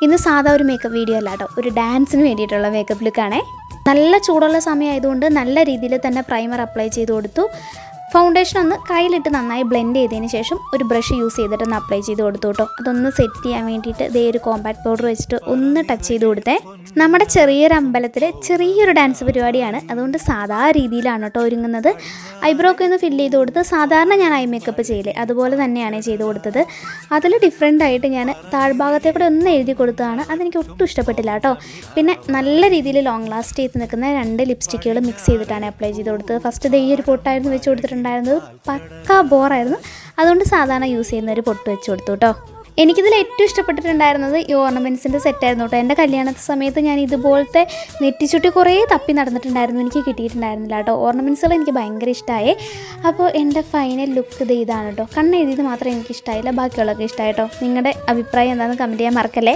ഇന്ന് സാധാ ഒരു മേക്കപ്പ് വീഡിയോ അല്ല കേട്ടോ, ഒരു ഡാൻസിന് വേണ്ടിയിട്ടുള്ള മേക്കപ്പ് ലുക്കാണേ. നല്ല ചൂടുള്ള സമയമായതുകൊണ്ട് നല്ല രീതിയിൽ തന്നെ പ്രൈമർ അപ്ലൈ ചെയ്ത് കൊടുത്തു. ഫൗണ്ടേഷൻ ഒന്ന് കയ്യിലിട്ട് നന്നായി ബ്ലെൻഡ് ചെയ്തതിന് ശേഷം ഒരു ബ്രഷ് യൂസ് ചെയ്തിട്ടൊന്ന് അപ്ലൈ ചെയ്ത് കൊടുത്തു കേട്ടോ. അതൊന്ന് സെറ്റ് ചെയ്യാൻ വേണ്ടിയിട്ട് ഇതേ ഒരു കോമ്പാക്ട് പൗഡർ വെച്ചിട്ട് ഒന്ന് ടച്ച് ചെയ്ത് കൊടുത്തേ. നമ്മുടെ ചെറിയൊരു അമ്പലത്തിൽ ചെറിയൊരു ഡാൻസ് പരിപാടിയാണ്, അതുകൊണ്ട് സാധാ രീതിയിലാണ് കേട്ടോ ഒരുങ്ങുന്നത്. ഐബ്രോ ഒക്കെ ഒന്ന് ഫില്ല് ചെയ്ത് കൊടുത്ത് സാധാരണ ഞാൻ ഐ മേക്കപ്പ് ചെയ്യില്ലേ അതുപോലെ തന്നെയാണ് ചെയ്ത് കൊടുത്തത്. അതിൽ ഡിഫറെൻ്റ് ആയിട്ട് ഞാൻ താഴ്ഭാഗത്തെ കൂടെ ഒന്ന് എഴുതി കൊടുത്തതാണ്, അതെനിക്ക് ഒട്ടും ഇഷ്ടപ്പെട്ടില്ല കേട്ടോ. പിന്നെ നല്ല രീതിയിൽ ലോങ് ലാസ്റ്റ് ചെയ്ത് നിൽക്കുന്ന 2 ലിപ്സ്റ്റിക്കുകൾ മിക്സ് ചെയ്തിട്ടാണ് അപ്ലൈ ചെയ്ത് കൊടുത്തത്. ഫസ്റ്റ് ഈ ഒരു പൊട്ടായിരുന്നു വെച്ച് കൊടുത്തിട്ടുണ്ടായിരുന്നത്, പക്കാ ബോറായിരുന്നു. അതുകൊണ്ട് സാധാരണ യൂസ് ചെയ്യുന്ന ഒരു പൊട്ട് വെച്ച് കൊടുത്തു കേട്ടോ. എനിക്കിതിൽ ഏറ്റവും ഇഷ്ടപ്പെട്ടിട്ടുണ്ടായിരുന്നത് ഈ ഓർണമെൻറ്റ്സിൻ്റെ സെറ്റായിരുന്നു കേട്ടോ. എൻ്റെ കല്യാണത്തെ സമയത്ത് ഞാൻ ഇതുപോലത്തെ നെറ്റിച്ചുട്ടി കുറേ തപ്പി നടന്നിട്ടുണ്ടായിരുന്നു, എനിക്ക് കിട്ടിയിട്ടുണ്ടായിരുന്നില്ല കേട്ടോ. ഓർണമെൻറ്റ്സുകൾ എനിക്ക് ഭയങ്കര ഇഷ്ടമായി. അപ്പോൾ എൻ്റെ ഫൈനൽ ലുക്ക് ഇത് ഇതാണ് കേട്ടോ. കണ്ണെഴുതിയത് മാത്രമേ എനിക്ക് ഇഷ്ടമായില്ല, ബാക്കിയുള്ളതൊക്കെ ഇഷ്ടമായി കേട്ടോ. നിങ്ങളുടെ അഭിപ്രായം എന്താണെന്ന് കമൻറ്റ് ചെയ്യാൻ മറക്കല്ലേ.